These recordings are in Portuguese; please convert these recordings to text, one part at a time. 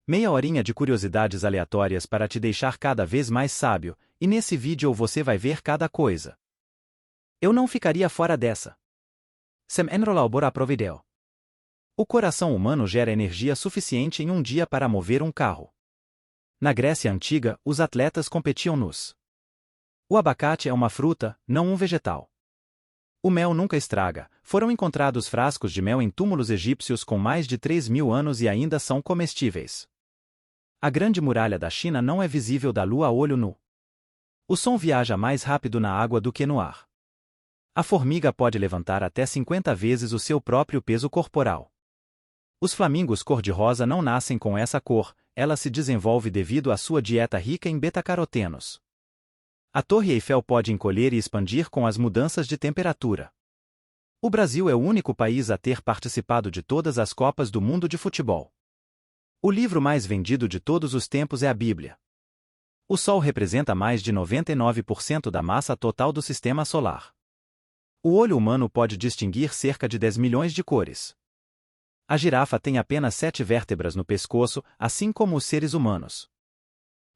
Meia horinha de curiosidades aleatórias para te deixar cada vez mais sábio, e nesse vídeo você vai ver cada coisa. Eu não ficaria fora dessa. Sem enrolar pro vídeo. O coração humano gera energia suficiente em um dia para mover um carro. Na Grécia Antiga, os atletas competiam nus. O abacate é uma fruta, não um vegetal. O mel nunca estraga. Foram encontrados frascos de mel em túmulos egípcios com mais de 3.000 anos e ainda são comestíveis. A Grande Muralha da China não é visível da Lua a olho nu. O som viaja mais rápido na água do que no ar. A formiga pode levantar até 50 vezes o seu próprio peso corporal. Os flamingos cor-de-rosa não nascem com essa cor, ela se desenvolve devido à sua dieta rica em beta-carotenos. A Torre Eiffel pode encolher e expandir com as mudanças de temperatura. O Brasil é o único país a ter participado de todas as Copas do Mundo de futebol. O livro mais vendido de todos os tempos é a Bíblia. O Sol representa mais de 99% da massa total do Sistema Solar. O olho humano pode distinguir cerca de 10 milhões de cores. A girafa tem apenas 7 vértebras no pescoço, assim como os seres humanos.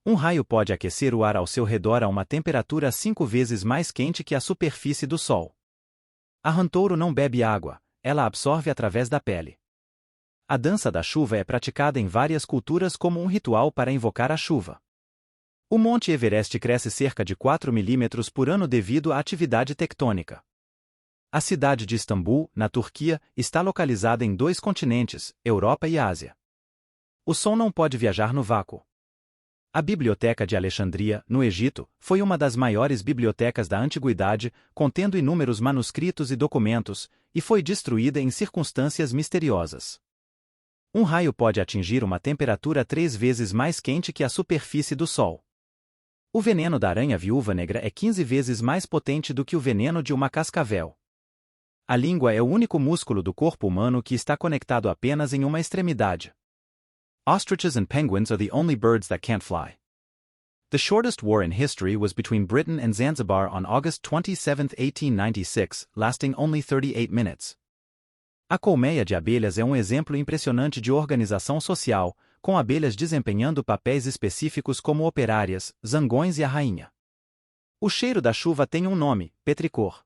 Um raio pode aquecer o ar ao seu redor a uma temperatura 5 vezes mais quente que a superfície do Sol. A rantouro não bebe água, ela absorve através da pele. A dança da chuva é praticada em várias culturas como um ritual para invocar a chuva. O Monte Everest cresce cerca de 4 milímetros por ano devido à atividade tectônica. A cidade de Istambul, na Turquia, está localizada em 2 continentes, Europa e Ásia. O som não pode viajar no vácuo. A Biblioteca de Alexandria, no Egito, foi uma das maiores bibliotecas da antiguidade, contendo inúmeros manuscritos e documentos, e foi destruída em circunstâncias misteriosas. Um raio pode atingir uma temperatura 3 vezes mais quente que a superfície do Sol. O veneno da aranha viúva negra é 15 vezes mais potente do que o veneno de uma cascavel. A língua é o único músculo do corpo humano que está conectado apenas em uma extremidade. Ostriches and penguins are the only birds that can't fly. The shortest war in history was between Britain and Zanzibar on August 27, 1896, lasting only 38 minutes. A colmeia de abelhas é um exemplo impressionante de organização social, com abelhas desempenhando papéis específicos como operárias, zangões e a rainha. O cheiro da chuva tem um nome, petricor.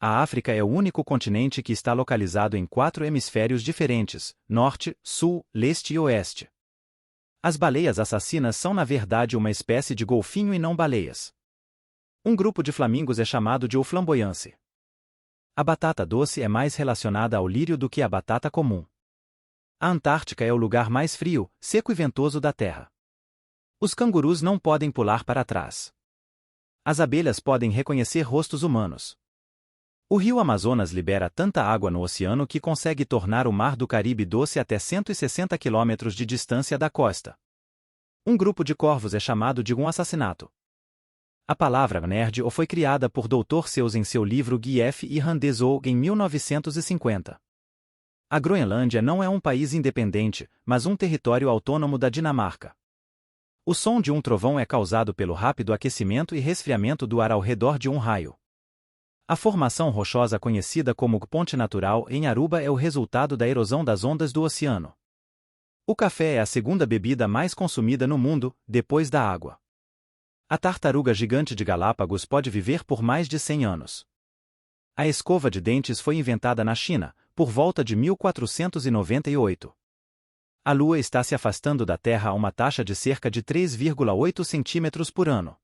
A África é o único continente que está localizado em 4 hemisférios diferentes, norte, sul, leste e oeste. As baleias assassinas são na verdade uma espécie de golfinho e não baleias. Um grupo de flamingos é chamado de flamboyance. A batata doce é mais relacionada ao lírio do que a batata comum. A Antártica é o lugar mais frio, seco e ventoso da Terra. Os cangurus não podem pular para trás. As abelhas podem reconhecer rostos humanos. O rio Amazonas libera tanta água no oceano que consegue tornar o Mar do Caribe doce até 160 km de distância da costa. Um grupo de corvos é chamado de um assassinato. A palavra nerd foi criada por Dr. Seuss em seu livro Gief e Randezou em 1950. A Groenlândia não é um país independente, mas um território autônomo da Dinamarca. O som de um trovão é causado pelo rápido aquecimento e resfriamento do ar ao redor de um raio. A formação rochosa conhecida como ponte natural em Aruba é o resultado da erosão das ondas do oceano. O café é a segunda bebida mais consumida no mundo, depois da água. A tartaruga gigante de Galápagos pode viver por mais de 100 anos. A escova de dentes foi inventada na China, por volta de 1498. A Lua está se afastando da Terra a uma taxa de cerca de 3,8 centímetros por ano.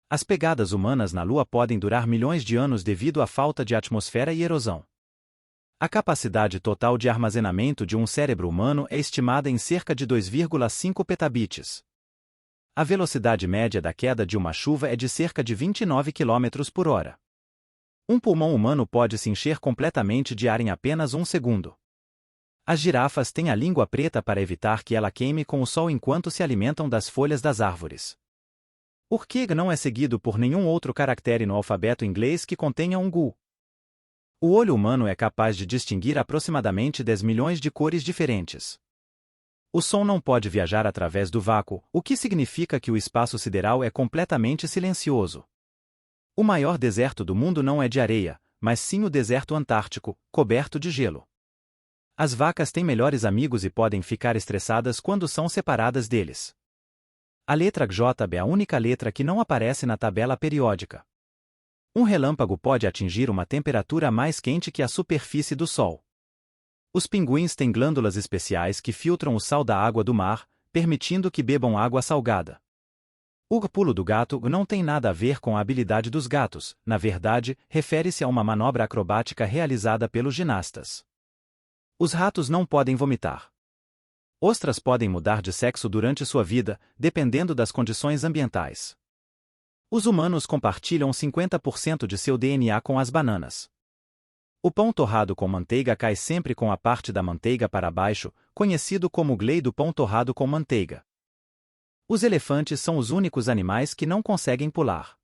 As pegadas humanas na Lua podem durar milhões de anos devido à falta de atmosfera e erosão. A capacidade total de armazenamento de um cérebro humano é estimada em cerca de 2,5 petabits. A velocidade média da queda de uma chuva é de cerca de 29 km por hora. Um pulmão humano pode se encher completamente de ar em apenas 1 segundo. As girafas têm a língua preta para evitar que ela queime com o sol enquanto se alimentam das folhas das árvores. O rqueg não é seguido por nenhum outro caractere no alfabeto inglês que contenha um gu. O olho humano é capaz de distinguir aproximadamente 10 milhões de cores diferentes. O som não pode viajar através do vácuo, o que significa que o espaço sideral é completamente silencioso. O maior deserto do mundo não é de areia, mas sim o deserto antártico, coberto de gelo. As vacas têm melhores amigos e podem ficar estressadas quando são separadas deles. A letra JB é a única letra que não aparece na tabela periódica. Um relâmpago pode atingir uma temperatura mais quente que a superfície do Sol. Os pinguins têm glândulas especiais que filtram o sal da água do mar, permitindo que bebam água salgada. O pulo do gato não tem nada a ver com a habilidade dos gatos, na verdade, refere-se a uma manobra acrobática realizada pelos ginastas. Os ratos não podem vomitar. Ostras podem mudar de sexo durante sua vida, dependendo das condições ambientais. Os humanos compartilham 50% de seu DNA com as bananas. O pão torrado com manteiga cai sempre com a parte da manteiga para baixo, conhecido como glei do pão torrado com manteiga. Os elefantes são os únicos animais que não conseguem pular.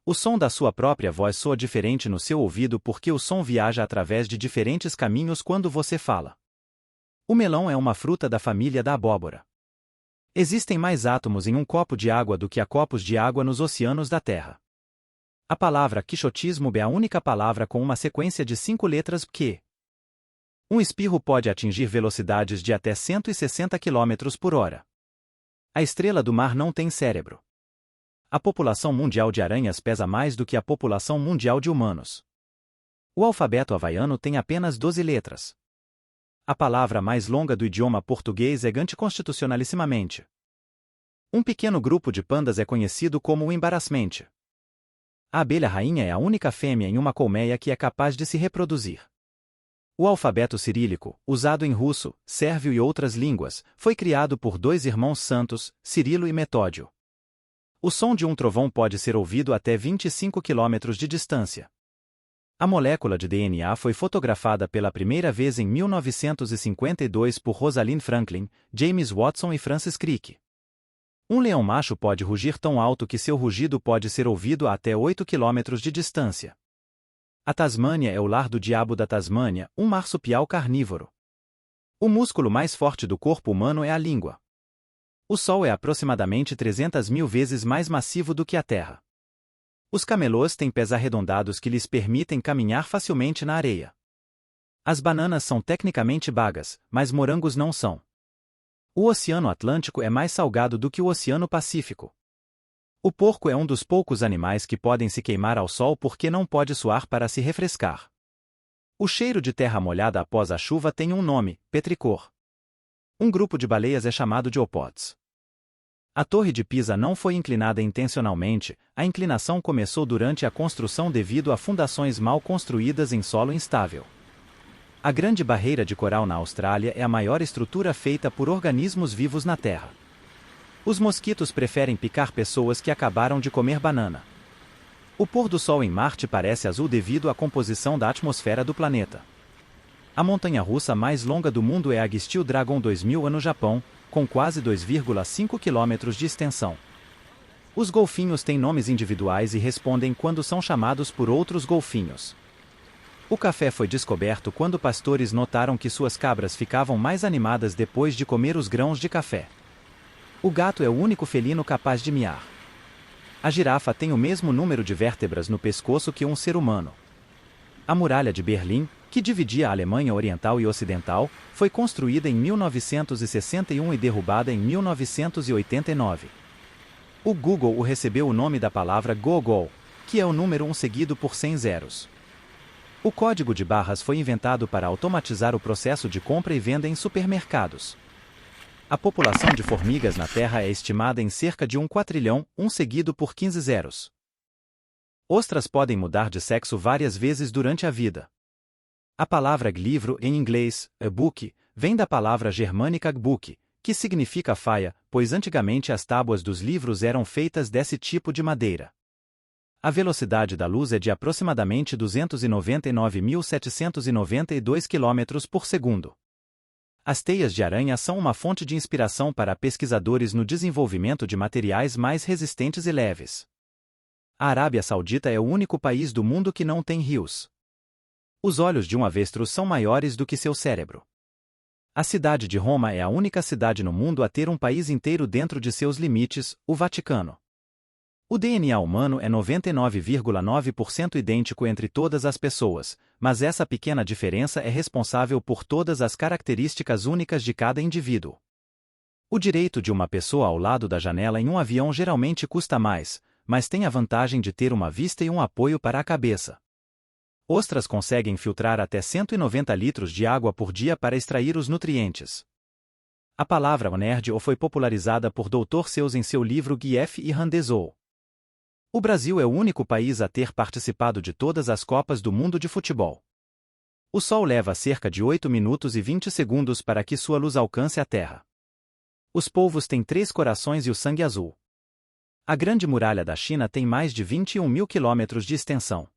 O som da sua própria voz soa diferente no seu ouvido porque o som viaja através de diferentes caminhos quando você fala. O melão é uma fruta da família da abóbora. Existem mais átomos em um copo de água do que há copos de água nos oceanos da Terra. A palavra quixotismo é a única palavra com uma sequência de 5 letras que. Um espirro pode atingir velocidades de até 160 km por hora. A estrela do mar não tem cérebro. A população mundial de aranhas pesa mais do que a população mundial de humanos. O alfabeto havaiano tem apenas 12 letras. A palavra mais longa do idioma português é anticonstitucionalissimamente. Um pequeno grupo de pandas é conhecido como o embaraçmente. A abelha rainha é a única fêmea em uma colmeia que é capaz de se reproduzir. O alfabeto cirílico, usado em russo, sérvio e outras línguas, foi criado por 2 irmãos santos, Cirilo e Metódio. O som de um trovão pode ser ouvido até 25 km de distância. A molécula de DNA foi fotografada pela primeira vez em 1952 por Rosalind Franklin, James Watson e Francis Crick. Um leão macho pode rugir tão alto que seu rugido pode ser ouvido a até 8 km de distância. A Tasmânia é o lar do diabo da Tasmânia, um marsupial carnívoro. O músculo mais forte do corpo humano é a língua. O Sol é aproximadamente 300.000 vezes mais massivo do que a Terra. Os camelôs têm pés arredondados que lhes permitem caminhar facilmente na areia. As bananas são tecnicamente bagas, mas morangos não são. O Oceano Atlântico é mais salgado do que o Oceano Pacífico. O porco é um dos poucos animais que podem se queimar ao sol porque não pode suar para se refrescar. O cheiro de terra molhada após a chuva tem um nome, petricor. Um grupo de baleias é chamado de opods. A Torre de Pisa não foi inclinada intencionalmente, a inclinação começou durante a construção devido a fundações mal construídas em solo instável. A Grande Barreira de Coral na Austrália é a maior estrutura feita por organismos vivos na Terra. Os mosquitos preferem picar pessoas que acabaram de comer banana. O pôr do sol em Marte parece azul devido à composição da atmosfera do planeta. A montanha-russa mais longa do mundo é a Steel Dragon 2000 no Japão, com quase 2,5 km de extensão. Os golfinhos têm nomes individuais e respondem quando são chamados por outros golfinhos. O café foi descoberto quando pastores notaram que suas cabras ficavam mais animadas depois de comer os grãos de café. O gato é o único felino capaz de miar. A girafa tem o mesmo número de vértebras no pescoço que um ser humano. A muralha de Berlim, que dividia a Alemanha Oriental e Ocidental, foi construída em 1961 e derrubada em 1989. O Google recebeu o nome da palavra Gogol, que é o número 1 seguido por 100 zeros. O código de barras foi inventado para automatizar o processo de compra e venda em supermercados. A população de formigas na Terra é estimada em cerca de 1 quatrilhão, 1 seguido por 15 zeros. Ostras podem mudar de sexo várias vezes durante a vida. A palavra livro em inglês, a book, vem da palavra germânica book, que significa faia, pois antigamente as tábuas dos livros eram feitas desse tipo de madeira. A velocidade da luz é de aproximadamente 299.792 km por segundo. As teias de aranha são uma fonte de inspiração para pesquisadores no desenvolvimento de materiais mais resistentes e leves. A Arábia Saudita é o único país do mundo que não tem rios. Os olhos de um avestruz são maiores do que seu cérebro. A cidade de Roma é a única cidade no mundo a ter um país inteiro dentro de seus limites, o Vaticano. O DNA humano é 99,9% idêntico entre todas as pessoas, mas essa pequena diferença é responsável por todas as características únicas de cada indivíduo. O direito de uma pessoa ao lado da janela em um avião geralmente custa mais, mas tem a vantagem de ter uma vista e um apoio para a cabeça. Ostras conseguem filtrar até 190 litros de água por dia para extrair os nutrientes. A palavra nerd foi popularizada por Dr. Seuss em seu livro Guy F. Irlandezou. O Brasil é o único país a ter participado de todas as Copas do Mundo de futebol. O Sol leva cerca de 8 minutos e 20 segundos para que sua luz alcance a Terra. Os polvos têm 3 corações e o sangue azul. A Grande Muralha da China tem mais de 21 mil quilômetros de extensão.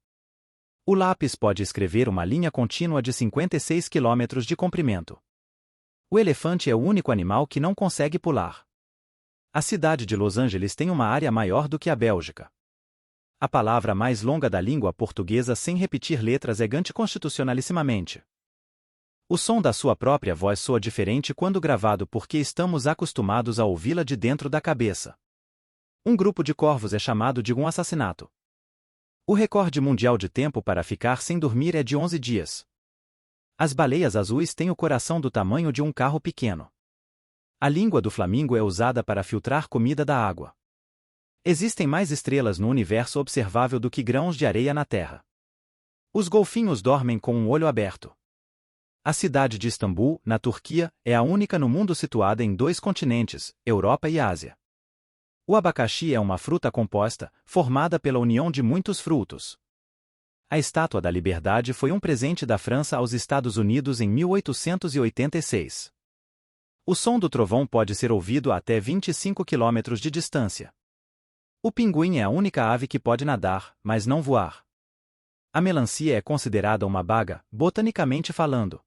O lápis pode escrever uma linha contínua de 56 quilômetros de comprimento. O elefante é o único animal que não consegue pular. A cidade de Los Angeles tem uma área maior do que a Bélgica. A palavra mais longa da língua portuguesa sem repetir letras é anticonstitucionalissimamente. O som da sua própria voz soa diferente quando gravado porque estamos acostumados a ouvi-la de dentro da cabeça. Um grupo de corvos é chamado de um assassinato. O recorde mundial de tempo para ficar sem dormir é de 11 dias. As baleias azuis têm o coração do tamanho de um carro pequeno. A língua do flamingo é usada para filtrar comida da água. Existem mais estrelas no universo observável do que grãos de areia na Terra. Os golfinhos dormem com um olho aberto. A cidade de Istambul, na Turquia, é a única no mundo situada em 2 continentes, Europa e Ásia. O abacaxi é uma fruta composta, formada pela união de muitos frutos. A Estátua da Liberdade foi um presente da França aos Estados Unidos em 1886. O som do trovão pode ser ouvido a até 25 km de distância. O pinguim é a única ave que pode nadar, mas não voar. A melancia é considerada uma baga, botanicamente falando.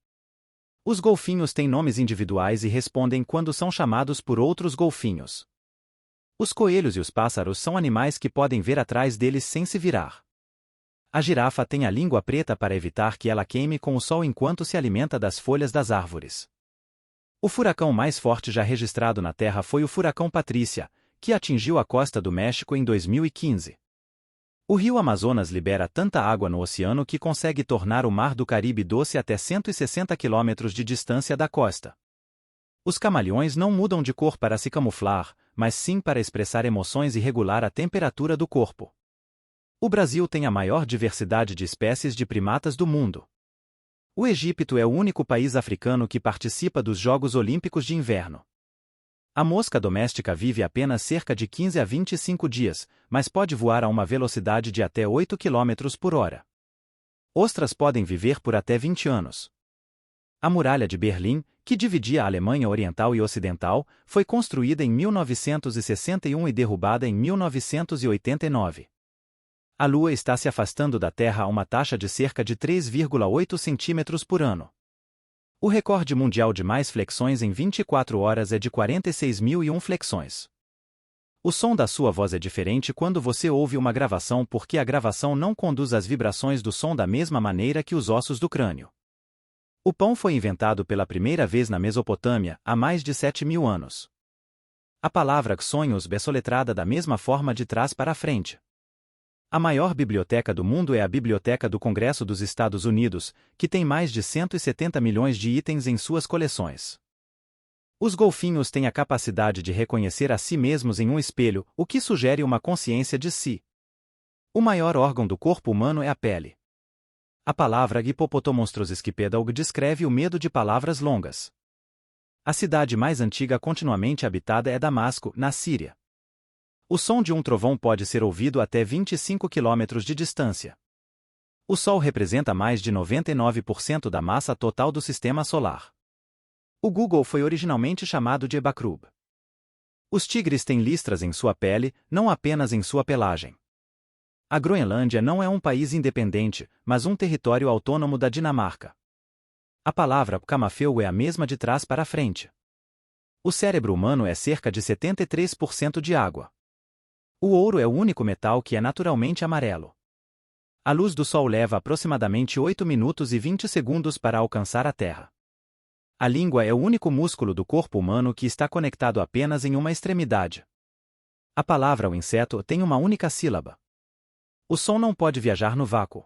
Os golfinhos têm nomes individuais e respondem quando são chamados por outros golfinhos. Os coelhos e os pássaros são animais que podem ver atrás deles sem se virar. A girafa tem a língua preta para evitar que ela queime com o sol enquanto se alimenta das folhas das árvores. O furacão mais forte já registrado na Terra foi o furacão Patrícia, que atingiu a costa do México em 2015. O rio Amazonas libera tanta água no oceano que consegue tornar o mar do Caribe doce até 160 km de distância da costa. Os camaleões não mudam de cor para se camuflar, mas sim para expressar emoções e regular a temperatura do corpo. O Brasil tem a maior diversidade de espécies de primatas do mundo. O Egito é o único país africano que participa dos Jogos Olímpicos de Inverno. A mosca doméstica vive apenas cerca de 15 a 25 dias, mas pode voar a uma velocidade de até 8 km por hora. Ostras podem viver por até 20 anos. A Muralha de Berlim, que dividia a Alemanha Oriental e Ocidental, foi construída em 1961 e derrubada em 1989. A Lua está se afastando da Terra a uma taxa de cerca de 3,8 centímetros por ano. O recorde mundial de mais flexões em 24 horas é de 46.001 flexões. O som da sua voz é diferente quando você ouve uma gravação porque a gravação não conduz as vibrações do som da mesma maneira que os ossos do crânio. O pão foi inventado pela primeira vez na Mesopotâmia, há mais de 7.000 anos. A palavra sonhos é soletrada da mesma forma de trás para frente. A maior biblioteca do mundo é a Biblioteca do Congresso dos Estados Unidos, que tem mais de 170 milhões de itens em suas coleções. Os golfinhos têm a capacidade de reconhecer a si mesmos em um espelho, o que sugere uma consciência de si. O maior órgão do corpo humano é a pele. A palavra hippopotomonstrosesquipedalg descreve o medo de palavras longas. A cidade mais antiga continuamente habitada é Damasco, na Síria. O som de um trovão pode ser ouvido até 25 km de distância. O Sol representa mais de 99% da massa total do Sistema Solar. O Google foi originalmente chamado de Ebacrub. Os tigres têm listras em sua pele, não apenas em sua pelagem. A Groenlândia não é um país independente, mas um território autônomo da Dinamarca. A palavra camafeu é a mesma de trás para frente. O cérebro humano é cerca de 73% de água. O ouro é o único metal que é naturalmente amarelo. A luz do Sol leva aproximadamente 8 minutos e 20 segundos para alcançar a Terra. A língua é o único músculo do corpo humano que está conectado apenas em uma extremidade. A palavra ou inseto tem uma única sílaba. O som não pode viajar no vácuo.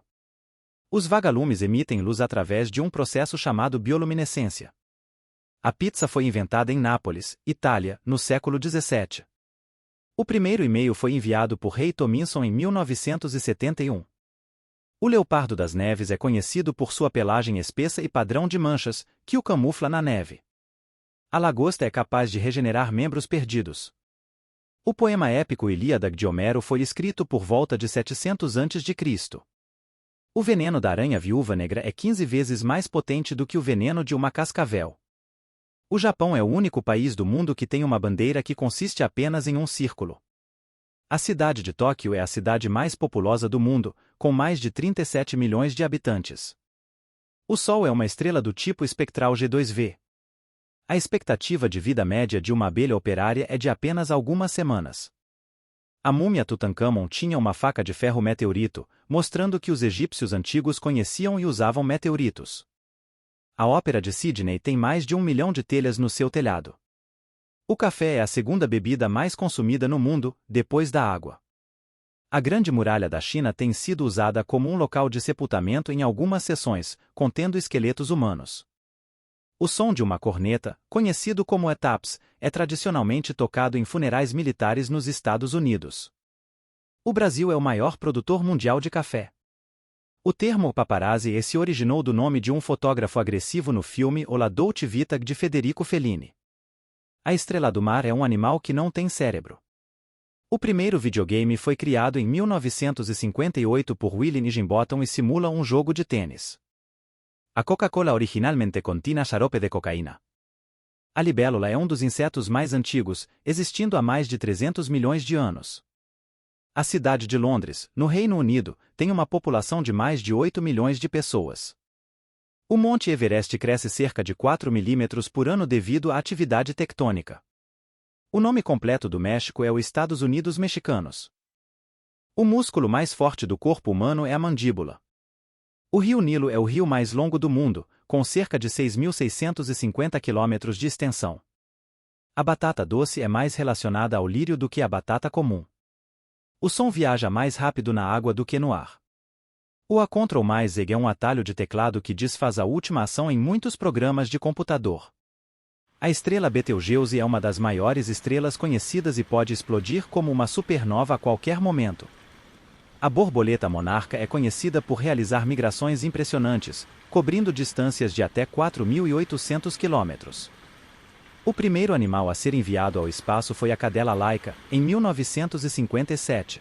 Os vagalumes emitem luz através de um processo chamado bioluminescência. A pizza foi inventada em Nápoles, Itália, no século XVII. O primeiro e-mail foi enviado por rei Tominson em 1971. O leopardo das neves é conhecido por sua pelagem espessa e padrão de manchas, que o camufla na neve. A lagosta é capaz de regenerar membros perdidos. O poema épico Ilíada de Homero foi escrito por volta de 700 a.C. O veneno da aranha viúva negra é 15 vezes mais potente do que o veneno de uma cascavel. O Japão é o único país do mundo que tem uma bandeira que consiste apenas em um círculo. A cidade de Tóquio é a cidade mais populosa do mundo, com mais de 37 milhões de habitantes. O Sol é uma estrela do tipo espectral G2V. A expectativa de vida média de uma abelha operária é de apenas algumas semanas. A múmia Tutancâmon tinha uma faca de ferro meteorito, mostrando que os egípcios antigos conheciam e usavam meteoritos. A Ópera de Sydney tem mais de 1 milhão de telhas no seu telhado. O café é a segunda bebida mais consumida no mundo, depois da água. A Grande Muralha da China tem sido usada como um local de sepultamento em algumas seções, contendo esqueletos humanos. O som de uma corneta, conhecido como taps, é tradicionalmente tocado em funerais militares nos Estados Unidos. O Brasil é o maior produtor mundial de café. O termo paparazzi se originou do nome de um fotógrafo agressivo no filme O La Dolce Vita de Federico Fellini. A estrela do mar é um animal que não tem cérebro. O primeiro videogame foi criado em 1958 por Willie Higginbotham e simula um jogo de tênis. A Coca-Cola originalmente continha xarope de cocaína. A libélula é um dos insetos mais antigos, existindo há mais de 300 milhões de anos. A cidade de Londres, no Reino Unido, tem uma população de mais de 8 milhões de pessoas. O Monte Everest cresce cerca de 4 milímetros por ano devido à atividade tectônica. O nome completo do México é os Estados Unidos Mexicanos. O músculo mais forte do corpo humano é a mandíbula. O rio Nilo é o rio mais longo do mundo, com cerca de 6.650 quilômetros de extensão. A batata doce é mais relacionada ao lírio do que a batata comum. O som viaja mais rápido na água do que no ar. O A Ctrl mais Z é um atalho de teclado que desfaz a última ação em muitos programas de computador. A estrela Betelgeuse é uma das maiores estrelas conhecidas e pode explodir como uma supernova a qualquer momento. A borboleta monarca é conhecida por realizar migrações impressionantes, cobrindo distâncias de até 4.800 quilômetros. O primeiro animal a ser enviado ao espaço foi a cadela laica, em 1957.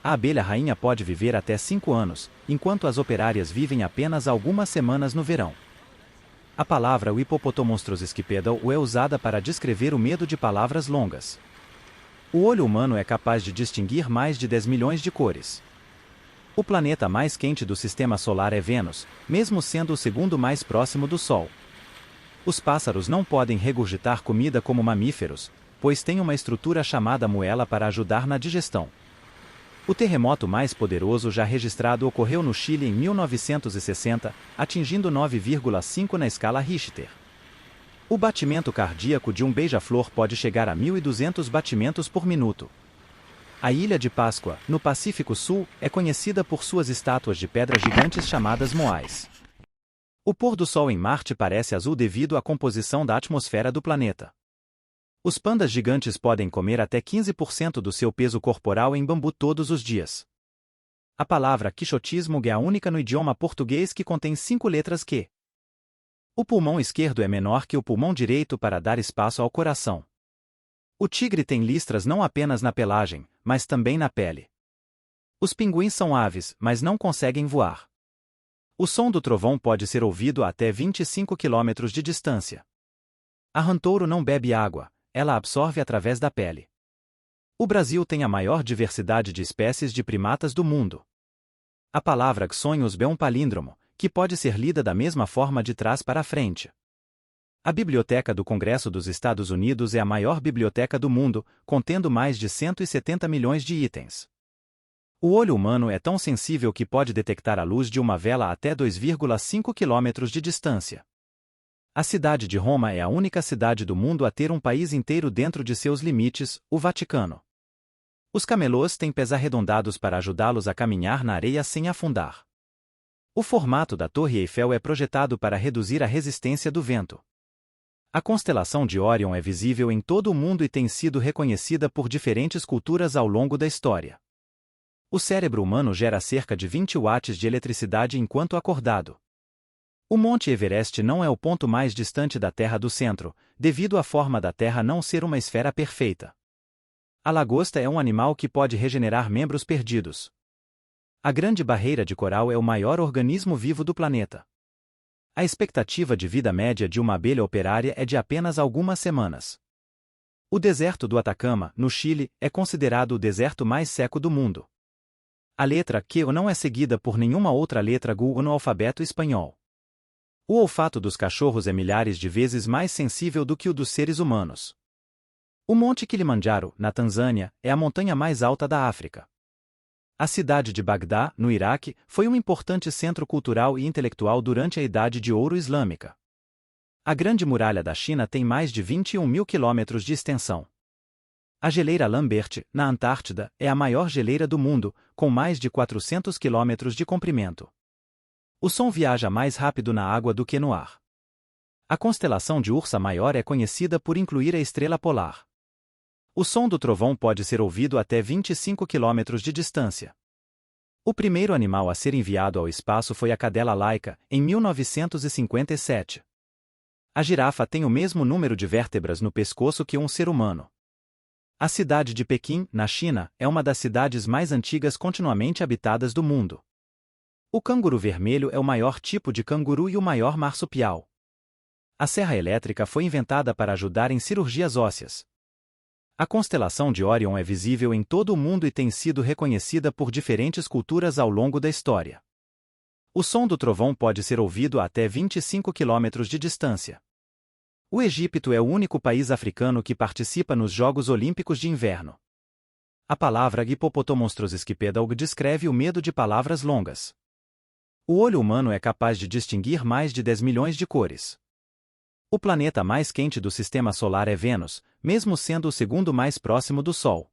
A abelha rainha pode viver até 5 anos, enquanto as operárias vivem apenas algumas semanas no verão. A palavra o Hippopotomonstrosesquipedal é usada para descrever o medo de palavras longas. O olho humano é capaz de distinguir mais de 10 milhões de cores. O planeta mais quente do Sistema Solar é Vênus, mesmo sendo o segundo mais próximo do Sol. Os pássaros não podem regurgitar comida como mamíferos, pois têm uma estrutura chamada moela para ajudar na digestão. O terremoto mais poderoso já registrado ocorreu no Chile em 1960, atingindo 9,5 na escala Richter. O batimento cardíaco de um beija-flor pode chegar a 1.200 batimentos por minuto. A Ilha de Páscoa, no Pacífico Sul, é conhecida por suas estátuas de pedra gigantes chamadas moais. O pôr do sol em Marte parece azul devido à composição da atmosfera do planeta. Os pandas gigantes podem comer até 15% do seu peso corporal em bambu todos os dias. A palavra quixotismo é a única no idioma português que contém 5 letras Q. O pulmão esquerdo é menor que o pulmão direito para dar espaço ao coração. O tigre tem listras não apenas na pelagem, mas também na pele. Os pinguins são aves, mas não conseguem voar. O som do trovão pode ser ouvido a até 25 km de distância. A rantouro não bebe água, ela absorve através da pele. O Brasil tem a maior diversidade de espécies de primatas do mundo. A palavra sonhos é um palíndromo, que pode ser lida da mesma forma de trás para frente. A Biblioteca do Congresso dos Estados Unidos é a maior biblioteca do mundo, contendo mais de 170 milhões de itens. O olho humano é tão sensível que pode detectar a luz de uma vela até 2,5 km de distância. A cidade de Roma é a única cidade do mundo a ter um país inteiro dentro de seus limites, o Vaticano. Os camelôs têm pés arredondados para ajudá-los a caminhar na areia sem afundar. O formato da Torre Eiffel é projetado para reduzir a resistência do vento. A constelação de Órion é visível em todo o mundo e tem sido reconhecida por diferentes culturas ao longo da história. O cérebro humano gera cerca de 20 watts de eletricidade enquanto acordado. O Monte Everest não é o ponto mais distante da Terra do centro, devido à forma da Terra não ser uma esfera perfeita. A lagosta é um animal que pode regenerar membros perdidos. A Grande Barreira de Coral é o maior organismo vivo do planeta. A expectativa de vida média de uma abelha operária é de apenas algumas semanas. O deserto do Atacama, no Chile, é considerado o deserto mais seco do mundo. A letra Q não é seguida por nenhuma outra letra GU no alfabeto espanhol. O olfato dos cachorros é milhares de vezes mais sensível do que o dos seres humanos. O Monte Kilimanjaro, na Tanzânia, é a montanha mais alta da África. A cidade de Bagdá, no Iraque, foi um importante centro cultural e intelectual durante a Idade de Ouro Islâmica. A Grande Muralha da China tem mais de 21 mil quilômetros de extensão. A geleira Lambert, na Antártida, é a maior geleira do mundo, com mais de 400 quilômetros de comprimento. O som viaja mais rápido na água do que no ar. A constelação de Ursa Maior é conhecida por incluir a estrela polar. O som do trovão pode ser ouvido até 25 quilômetros de distância. O primeiro animal a ser enviado ao espaço foi a cadela Laika, em 1957. A girafa tem o mesmo número de vértebras no pescoço que um ser humano. A cidade de Pequim, na China, é uma das cidades mais antigas continuamente habitadas do mundo. O canguru vermelho é o maior tipo de canguru e o maior marsupial. A serra elétrica foi inventada para ajudar em cirurgias ósseas. A constelação de Órion é visível em todo o mundo e tem sido reconhecida por diferentes culturas ao longo da história. O som do trovão pode ser ouvido a até 25 quilômetros de distância. O Egito é o único país africano que participa nos Jogos Olímpicos de Inverno. A palavra Hippopotomonstrosesquipedalg descreve o medo de palavras longas. O olho humano é capaz de distinguir mais de 10 milhões de cores. O planeta mais quente do Sistema Solar é Vênus, mesmo sendo o segundo mais próximo do Sol.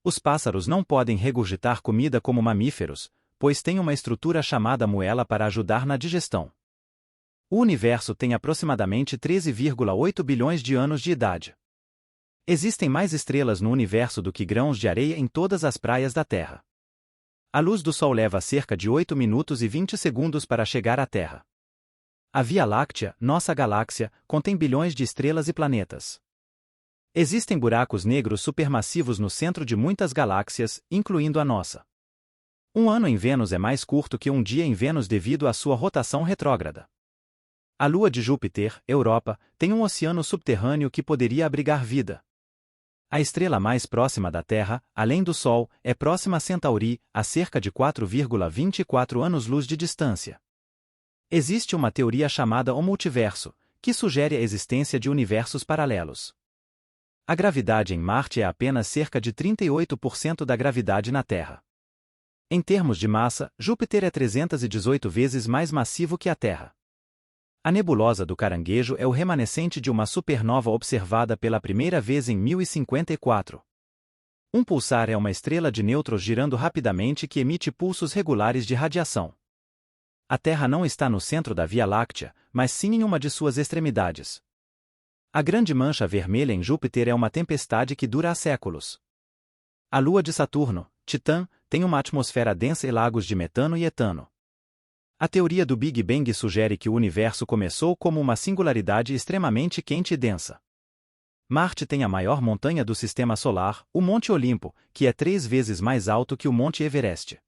Os pássaros não podem regurgitar comida como mamíferos, pois têm uma estrutura chamada moela para ajudar na digestão. O universo tem aproximadamente 13,8 bilhões de anos de idade. Existem mais estrelas no universo do que grãos de areia em todas as praias da Terra. A luz do Sol leva cerca de 8 minutos e 20 segundos para chegar à Terra. A Via Láctea, nossa galáxia, contém bilhões de estrelas e planetas. Existem buracos negros supermassivos no centro de muitas galáxias, incluindo a nossa. Um ano em Vênus é mais curto que um dia em Vênus devido à sua rotação retrógrada. A Lua de Júpiter, Europa, tem um oceano subterrâneo que poderia abrigar vida. A estrela mais próxima da Terra, além do Sol, é Próxima Centauri, a cerca de 4,24 anos-luz de distância. Existe uma teoria chamada o multiverso, que sugere a existência de universos paralelos. A gravidade em Marte é apenas cerca de 38% da gravidade na Terra. Em termos de massa, Júpiter é 318 vezes mais massivo que a Terra. A nebulosa do Caranguejo é o remanescente de uma supernova observada pela primeira vez em 1054. Um pulsar é uma estrela de nêutrons girando rapidamente que emite pulsos regulares de radiação. A Terra não está no centro da Via Láctea, mas sim em uma de suas extremidades. A grande mancha vermelha em Júpiter é uma tempestade que dura há séculos. A Lua de Saturno, Titã, tem uma atmosfera densa e lagos de metano e etano. A teoria do Big Bang sugere que o universo começou como uma singularidade extremamente quente e densa. Marte tem a maior montanha do Sistema Solar, o Monte Olimpo, que é 3 vezes mais alto que o Monte Everest.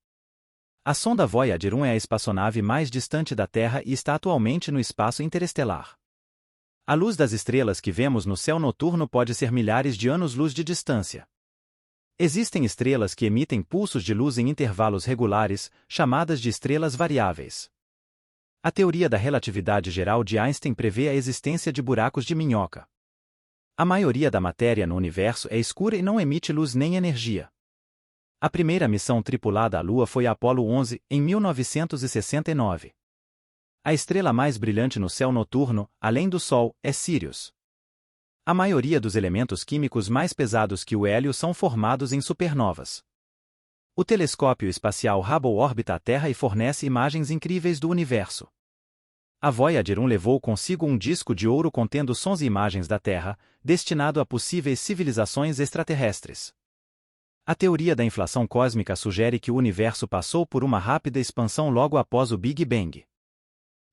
A sonda Voyager 1 é a espaçonave mais distante da Terra e está atualmente no espaço interestelar. A luz das estrelas que vemos no céu noturno pode ser milhares de anos-luz de distância. Existem estrelas que emitem pulsos de luz em intervalos regulares, chamadas de estrelas variáveis. A teoria da relatividade geral de Einstein prevê a existência de buracos de minhoca. A maioria da matéria no universo é escura e não emite luz nem energia. A primeira missão tripulada à Lua foi a Apollo 11, em 1969. A estrela mais brilhante no céu noturno, além do Sol, é Sirius. A maioria dos elementos químicos mais pesados que o hélio são formados em supernovas. O telescópio espacial Hubble orbita a Terra e fornece imagens incríveis do universo. A Voyager 1 levou consigo um disco de ouro contendo sons e imagens da Terra, destinado a possíveis civilizações extraterrestres. A teoria da inflação cósmica sugere que o universo passou por uma rápida expansão logo após o Big Bang.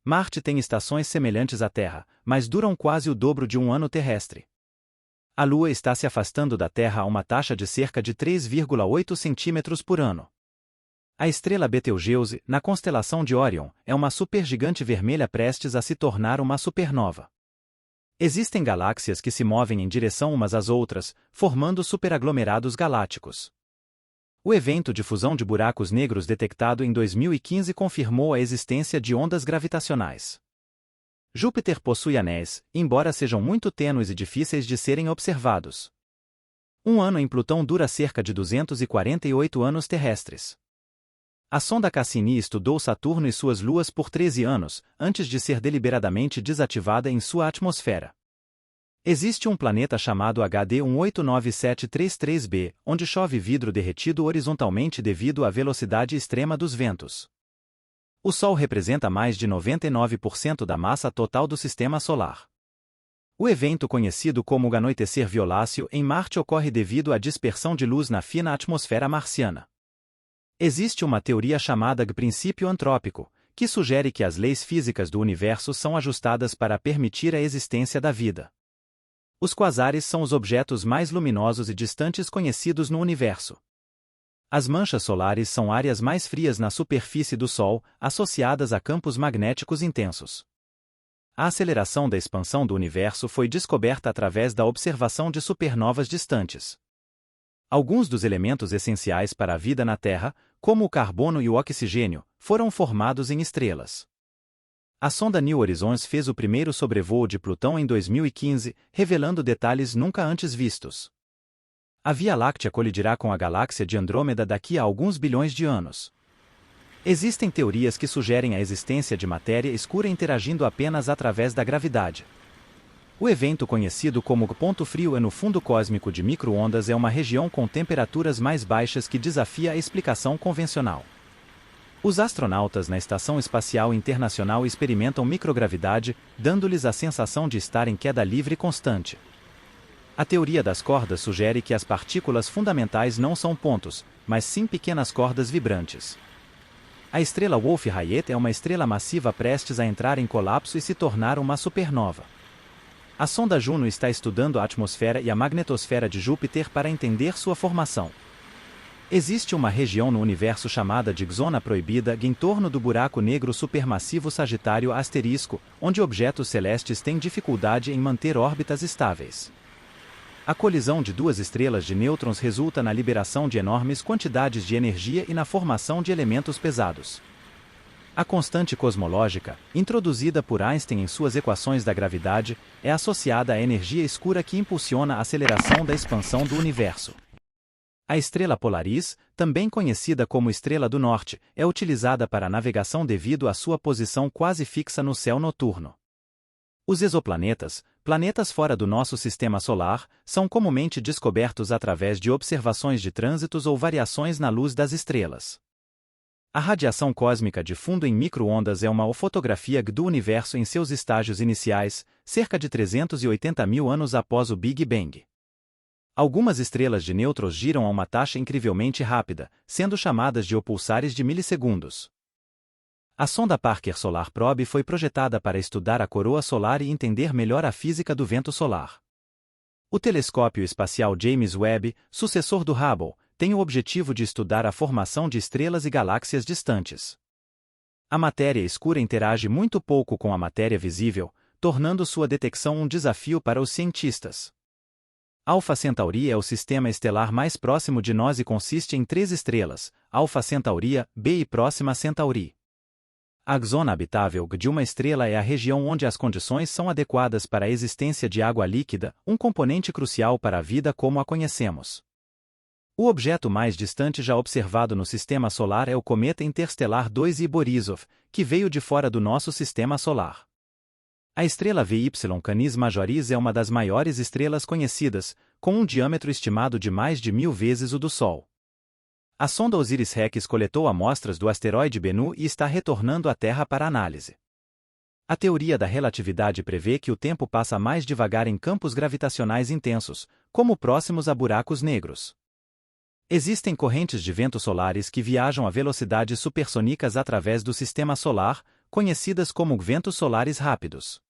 Marte tem estações semelhantes à Terra, mas duram quase o dobro de um ano terrestre. A Lua está se afastando da Terra a uma taxa de cerca de 3,8 centímetros por ano. A estrela Betelgeuse, na constelação de Órion, é uma supergigante vermelha prestes a se tornar uma supernova. Existem galáxias que se movem em direção umas às outras, formando superaglomerados galácticos. O evento de fusão de buracos negros detectado em 2015 confirmou a existência de ondas gravitacionais. Júpiter possui anéis, embora sejam muito tênues e difíceis de serem observados. Um ano em Plutão dura cerca de 248 anos terrestres. A sonda Cassini estudou Saturno e suas luas por 13 anos, antes de ser deliberadamente desativada em sua atmosfera. Existe um planeta chamado HD 189733b, onde chove vidro derretido horizontalmente devido à velocidade extrema dos ventos. O Sol representa mais de 99% da massa total do Sistema Solar. O evento conhecido como o anoitecer violáceo em Marte ocorre devido à dispersão de luz na fina atmosfera marciana. Existe uma teoria chamada de princípio antrópico, que sugere que as leis físicas do universo são ajustadas para permitir a existência da vida. Os quasares são os objetos mais luminosos e distantes conhecidos no universo. As manchas solares são áreas mais frias na superfície do Sol, associadas a campos magnéticos intensos. A aceleração da expansão do universo foi descoberta através da observação de supernovas distantes. Alguns dos elementos essenciais para a vida na Terra, como o carbono e o oxigênio, foram formados em estrelas. A sonda New Horizons fez o primeiro sobrevoo de Plutão em 2015, revelando detalhes nunca antes vistos. A Via Láctea colidirá com a galáxia de Andrômeda daqui a alguns bilhões de anos. Existem teorias que sugerem a existência de matéria escura interagindo apenas através da gravidade. O evento conhecido como ponto frio no fundo cósmico de micro-ondas é uma região com temperaturas mais baixas que desafia a explicação convencional. Os astronautas na Estação Espacial Internacional experimentam microgravidade, dando-lhes a sensação de estar em queda livre constante. A teoria das cordas sugere que as partículas fundamentais não são pontos, mas sim pequenas cordas vibrantes. A estrela Wolf-Rayet é uma estrela massiva prestes a entrar em colapso e se tornar uma supernova. A sonda Juno está estudando a atmosfera e a magnetosfera de Júpiter para entender sua formação. Existe uma região no universo chamada de Zona Proibida em torno do buraco negro supermassivo Sagitário asterisco, onde objetos celestes têm dificuldade em manter órbitas estáveis. A colisão de duas estrelas de nêutrons resulta na liberação de enormes quantidades de energia e na formação de elementos pesados. A constante cosmológica, introduzida por Einstein em suas equações da gravidade, é associada à energia escura que impulsiona a aceleração da expansão do universo. A estrela Polaris, também conhecida como Estrela do Norte, é utilizada para a navegação devido à sua posição quase fixa no céu noturno. Os exoplanetas, planetas fora do nosso sistema solar, são comumente descobertos através de observações de trânsitos ou variações na luz das estrelas. A radiação cósmica de fundo em micro-ondas é uma fotografia do universo em seus estágios iniciais, cerca de 380 mil anos após o Big Bang. Algumas estrelas de nêutrons giram a uma taxa incrivelmente rápida, sendo chamadas de pulsares de milissegundos. A sonda Parker Solar Probe foi projetada para estudar a coroa solar e entender melhor a física do vento solar. O telescópio espacial James Webb, sucessor do Hubble, tem o objetivo de estudar a formação de estrelas e galáxias distantes. A matéria escura interage muito pouco com a matéria visível, tornando sua detecção um desafio para os cientistas. Alpha Centauri é o sistema estelar mais próximo de nós e consiste em 3 estrelas, Alpha Centauri B e Próxima Centauri. A zona habitável de uma estrela é a região onde as condições são adequadas para a existência de água líquida, um componente crucial para a vida como a conhecemos. O objeto mais distante já observado no Sistema Solar é o cometa interestelar 2I Borisov, que veio de fora do nosso Sistema Solar. A estrela VY Canis Majoris é uma das maiores estrelas conhecidas, com um diâmetro estimado de mais de 1000 vezes o do Sol. A sonda OSIRIS-REx coletou amostras do asteroide Bennu e está retornando à Terra para análise. A teoria da relatividade prevê que o tempo passa mais devagar em campos gravitacionais intensos, como próximos a buracos negros. Existem correntes de vento solares que viajam a velocidades supersônicas através do sistema solar, conhecidas como ventos solares rápidos.